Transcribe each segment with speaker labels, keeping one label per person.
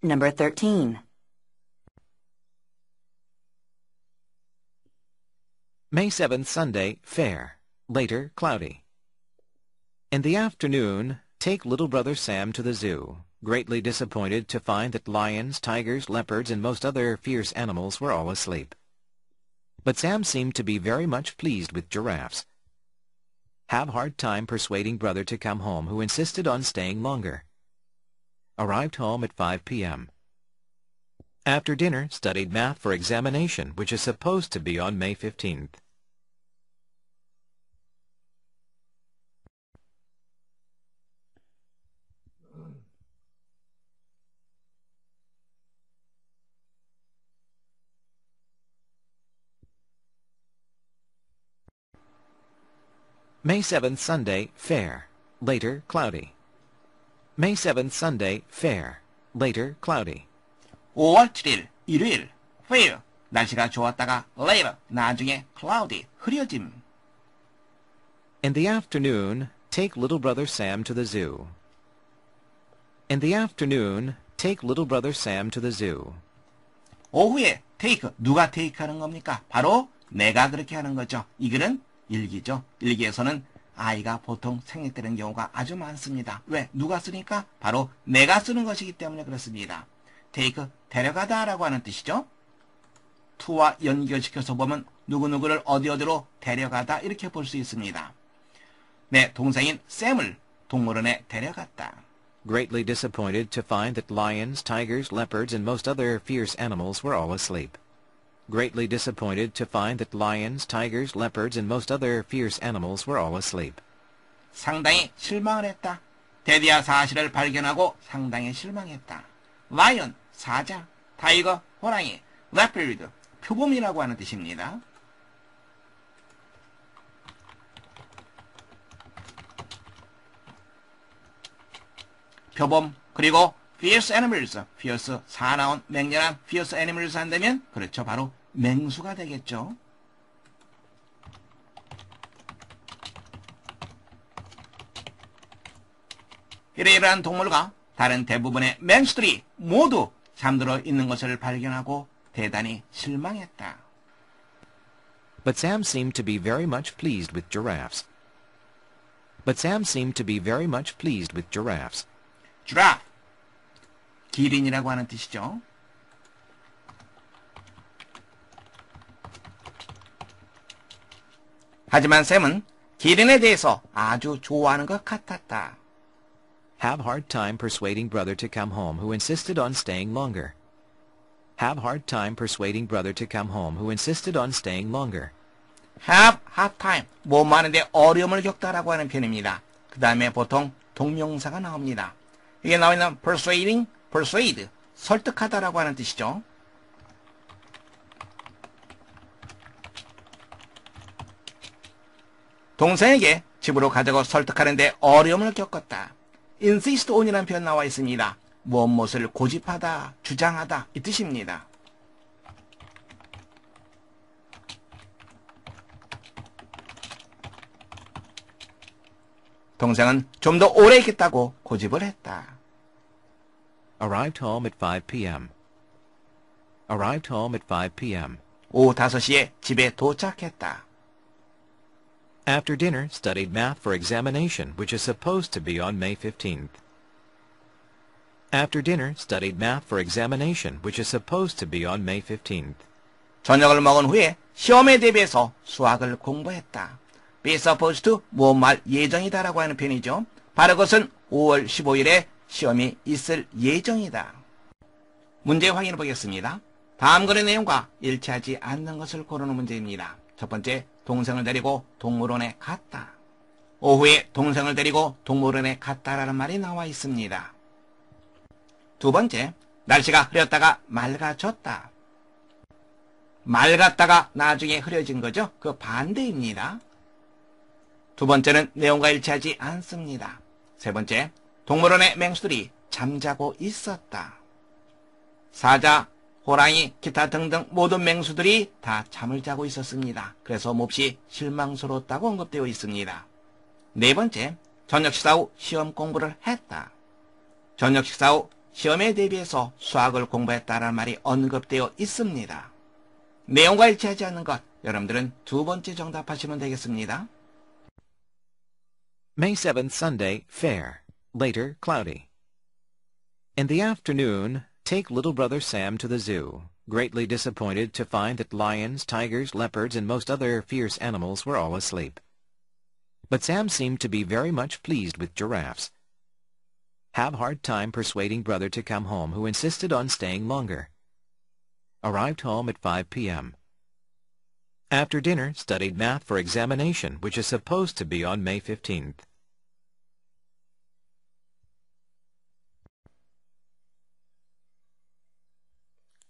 Speaker 1: Number 13.
Speaker 2: May 7th, Sunday, fair. Later, cloudy. In the afternoon, take little brother Sam to the zoo, greatly disappointed to find that lions, tigers, leopards, and most other fierce animals were all asleep. But Sam seemed to be very much pleased with giraffes. Have hard time persuading brother to come home, who insisted on staying longer. Arrived home at 5 p.m. After dinner, studied math for examination, which is supposed to be on May 15th. May 7th, Sunday, fair. Later, cloudy. May 7th, Sunday, fair. Later, cloudy.
Speaker 3: 5월 7일 일요일 fair 날씨가 좋았다가 later 나중에 cloudy 흐려짐.
Speaker 2: In the afternoon, take little brother Sam to the zoo. In the afternoon, take little brother Sam to the zoo.
Speaker 3: 오후에 take 누가 take하는 겁니까? 바로 내가 그렇게 하는 거죠. 이 글은 일기죠. 일기에서는 아이가 보통 생략되는 경우가 아주 많습니다. 왜? 누가 쓰니까? 바로 내가 쓰는 것이기 때문에 그렇습니다. take, 데려가다 라고 하는 뜻이죠. to와 연결시켜서 보면 누구누구를 어디어디로 데려가다 이렇게 볼 수 있습니다. 네, 동생인 샘을 동물원에 데려갔다.
Speaker 2: Greatly disappointed to find that lions, tigers, leopards, and most other fierce animals were all asleep. Greatly disappointed to find that lions, tigers, leopards, and most other fierce animals were all asleep.
Speaker 3: 상당히 실망을 했다. 대디아 사실을 발견하고 상당히 실망했다. 라이언, 사자, 타이거, 호랑이, 레퍼드, 표범이라고 하는 뜻입니다. 표범, 그리고 fierce animals, fierce, 사나운, 맹렬한 fierce animals 한다면 그렇죠. 바로 맹수가 되겠죠. 이러이러한 동물과 다른 대부분의 맹수들이 모두 잠들어 있는 것을 발견하고 대단히 실망했다.
Speaker 2: But Sam seemed to be very much pleased with giraffes. But Sam seemed to be very much pleased with giraffes.
Speaker 3: giraffe, 기린이라고 하는 뜻이죠. 하지만 샘은 기린에 대해서 아주 좋아하는 것 같았다.
Speaker 2: Have hard time persuading brother to come home, who insisted on staying longer. Have hard time persuading brother to come home, who insisted on staying longer.
Speaker 3: have hard time, 뭐 많은데 어려움을 겪다라고 하는 표현입니다. 그 다음에 보통 동명사가 나옵니다. 이게 나와 있는 persuading, persuade, 설득하다라고 하는 뜻이죠. 동생에게 집으로 가자고 설득하는데 어려움을 겪었다. insist on이라는 표현 나와 있습니다. 무엇을 고집하다, 주장하다 이 뜻입니다. 동생은 좀 더 오래 있겠다고 고집을 했다.
Speaker 2: Arrived home at 5 p.m. Arrived home at 5 p.m.
Speaker 3: 오후 5시에 집에 도착했다.
Speaker 2: After dinner, studied math for examination, which is supposed to be on May 15th. After dinner, studied math for examination, which is supposed to be on May 15th.
Speaker 3: 저녁을 먹은 후에 시험에 대비해서 수학을 공부했다. be supposed to, 무엇말 예정이다라고 하는 표현이죠. 바로 그것은 5월 15일에 시험이 있을 예정이다. 문제 확인해 보겠습니다. 다음 글의 내용과 일치하지 않는 것을 고르는 문제입니다. 첫 번째, 동생을 데리고 동물원에 갔다. 오후에 동생을 데리고 동물원에 갔다라는 말이 나와 있습니다. 두 번째, 날씨가 흐렸다가 맑아졌다. 맑았다가 나중에 흐려진 거죠. 그 반대입니다. 두 번째는 내용과 일치하지 않습니다. 세 번째, 동물원의 맹수들이 잠자고 있었다. 사자, 호랑이, 기타 등등 모든 맹수들이 다 잠을 자고 있었습니다. 그래서 몹시 실망스러웠다고 언급되어 있습니다. 네 번째, 저녁 식사 후 시험 공부를 했다. 저녁 식사 후 시험에 대비해서 수학을 공부했다라는 말이 언급되어 있습니다. 내용과 일치하지 않는 것, 여러분들은 두 번째 정답하시면 되겠습니다.
Speaker 2: May 7th Sunday, fair. Later, cloudy. In the afternoon, take little brother Sam to the zoo, greatly disappointed to find that lions, tigers, leopards, and most other fierce animals were all asleep. But Sam seemed to be very much pleased with giraffes. Have hard time persuading brother to come home, who insisted on staying longer. Arrived home at 5 p.m. After dinner, studied math for examination, which is supposed to be on May 15th.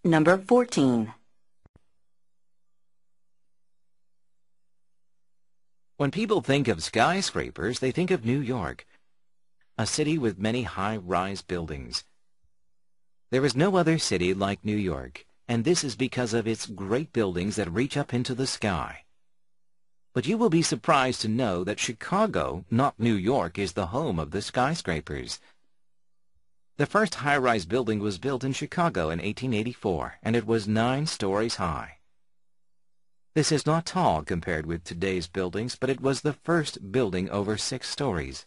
Speaker 1: Number 14.
Speaker 2: When people think of skyscrapers, they think of New York, a city with many high-rise buildings. There is no other city like New York, and this is because of its great buildings that reach up into the sky. But you will be surprised to know that Chicago, not New York, is the home of the skyscrapers. The first high-rise building was built in Chicago in 1884, and it was 9 stories high. This is not tall compared with today's buildings, but it was the first building over 6 stories.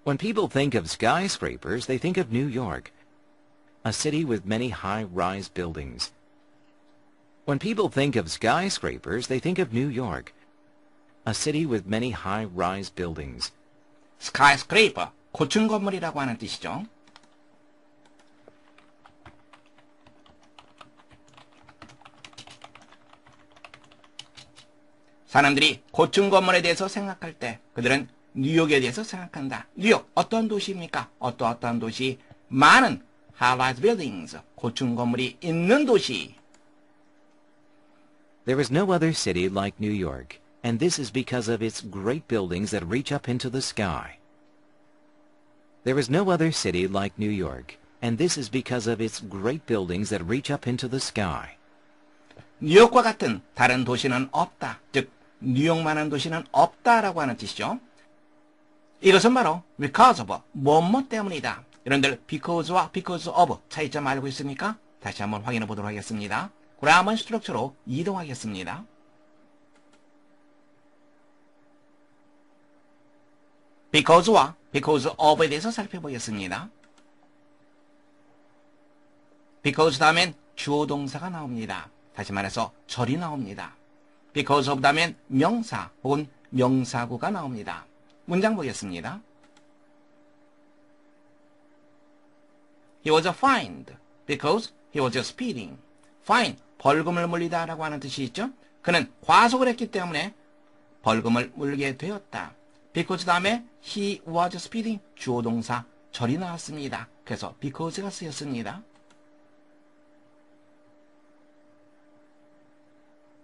Speaker 2: When people think of skyscrapers, they think of New York, a city with many high-rise buildings. When people think of skyscrapers, they think of New York, a city with many high-rise buildings.
Speaker 3: skyscraper, 고층 건물이라고 하는 뜻이죠. 사람들이 고층 건물에 대해서 생각할 때 그들은 뉴욕에 대해서 생각한다. 뉴욕, 어떤 도시입니까? 어떠한 도시? 많은 high-rise buildings, 고층 건물이 있는 도시.
Speaker 2: There is no other city like New York, and this is because of its great buildings that reach up into the sky. There is no other city like New York, and this is because of its great buildings that reach up into the sky.
Speaker 3: 뉴욕과 같은 다른 도시는 없다. 즉, 뉴욕만한 도시는 없다라고 하는 뜻이죠. 이것은 바로 because of, 뭐뭐 때문이다. 여러분들 because와 because of 차이점 알고 있습니까? 다시 한번 확인해 보도록 하겠습니다. 그라머 스트럭처로 이동하겠습니다. because와 because of에 대해서 살펴보겠습니다. because 다음엔 주어 동사가 나옵니다. 다시 말해서 절이 나옵니다. because of 다음엔 명사 혹은 명사구가 나옵니다. 문장 보겠습니다. He was fined because he was speeding. fine, 벌금을 물리다 라고 하는 뜻이 있죠. 그는 과속을 했기 때문에 벌금을 물게 되었다. because 다음에 he was speeding, 주어 동사 절이 나왔습니다. 그래서 because가 쓰였습니다.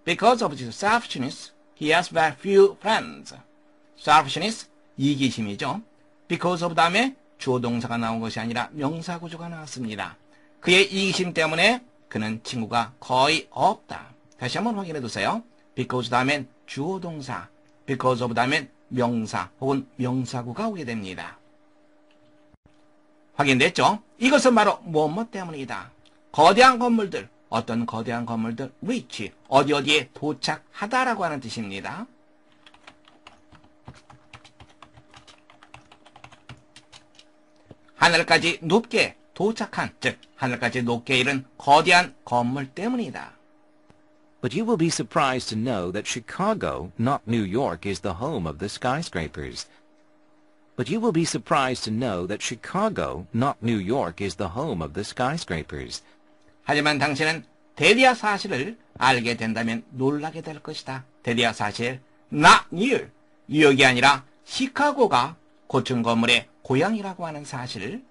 Speaker 3: Because of his selfishness, he has very few friends. selfishness, 이기심이죠. because of 다음에 주어 동사가 나온 것이 아니라 명사 구조가 나왔습니다. 그의 이기심 때문에 그는 친구가 거의 없다. 다시 한번 확인해 두세요. because 다음엔 주어 동사, because of 다음엔 명사 혹은 명사구가 오게 됩니다. 확인됐죠? 이것은 바로 뭐뭐 때문이다. 거대한 건물들, 어떤 거대한 건물들, reach, 어디에 도착하다라고 하는 뜻입니다. 하늘까지 높게 도착한, 즉 하늘까지 높게 이른 거대한 건물 때문이다.
Speaker 2: But you will be surprised to know that Chicago, not New York, is the home of the skyscrapers. But you will be surprised to know that Chicago, not New York, is the home of the skyscrapers.
Speaker 3: 하지만 당신은 대대야 사실을 알게 된다면 놀라게 될 것이다. 대대야 사실, not New, 뉴욕이 아니라 시카고가 고층 건물의 고향이라고 하는 사실.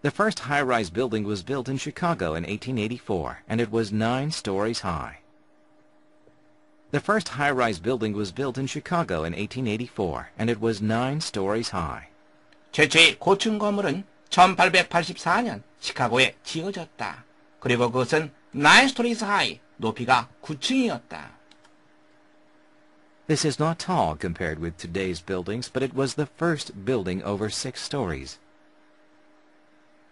Speaker 2: The first high-rise building was built in Chicago in 1884, and it was 9 stories high. The first high-rise building was built in Chicago in 1884, and it was 9 stories high.
Speaker 3: 최초의 고층 건물은 1884년 시카고에 지어졌다. 그리고 그것은 9 stories high, 높이가 9층이었다.
Speaker 2: This is not tall compared with today's buildings, but it was the first building over 6 stories.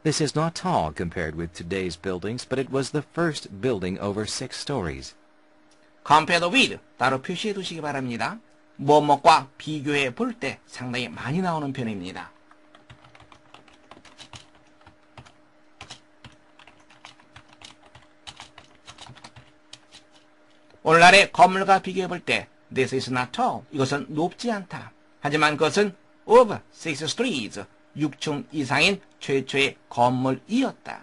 Speaker 2: This is not tall compared with today's buildings, but it was the first building over 6 stories.
Speaker 3: compared with 따로 표시해 두시기 바랍니다. 뭐뭐과 비교해 볼 때 상당히 많이 나오는 표현입니다. 오늘날의 건물과 비교해 볼 때 this is not tall, 이것은 높지 않다. 하지만 그것은 of 6 stories, 6층 이상인 최초의 건물이었다.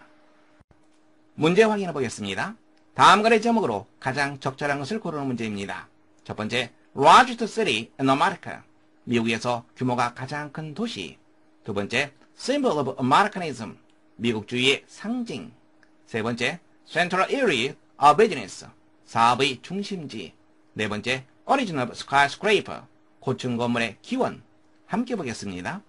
Speaker 3: 문제 확인해 보겠습니다. 다음과의 제목으로 가장 적절한 것을 고르는 문제입니다. 첫 번째, largest city in America, 미국에서 규모가 가장 큰 도시. 두 번째, symbol of Americanism, 미국주의의 상징. 세 번째, central area of business, 사업의 중심지. 네 번째, origin of skyscraper, 고층 건물의 기원. 함께 보겠습니다.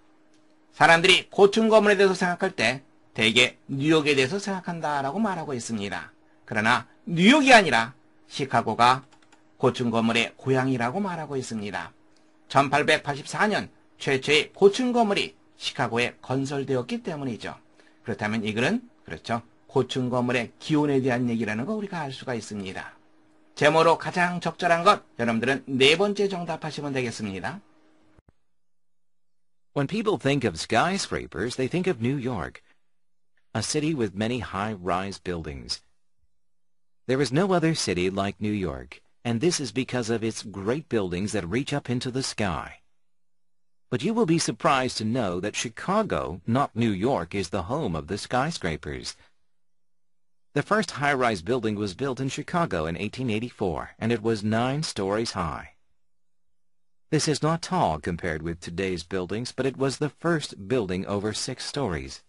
Speaker 3: 사람들이 고층 건물에 대해서 생각할 때 대개 뉴욕에 대해서 생각한다라고 말하고 있습니다. 그러나 뉴욕이 아니라 시카고가 고층 건물의 고향이라고 말하고 있습니다. 1884년 최초의 고층 건물이 시카고에 건설되었기 때문이죠. 그렇다면 이 글은 그렇죠. 고층 건물의 기원에 대한 얘기라는 거 우리가 알 수가 있습니다. 제목으로 가장 적절한 것 여러분들은 네 번째 정답하시면 되겠습니다.
Speaker 2: When people think of skyscrapers, they think of New York, a city with many high-rise buildings. There is no other city like New York, and this is because of its great buildings that reach up into the sky. But you will be surprised to know that Chicago, not New York, is the home of the skyscrapers. The first high-rise building was built in Chicago in 1884, and it was 9 stories high. This is not tall compared with today's buildings, but it was the first building over 6 stories.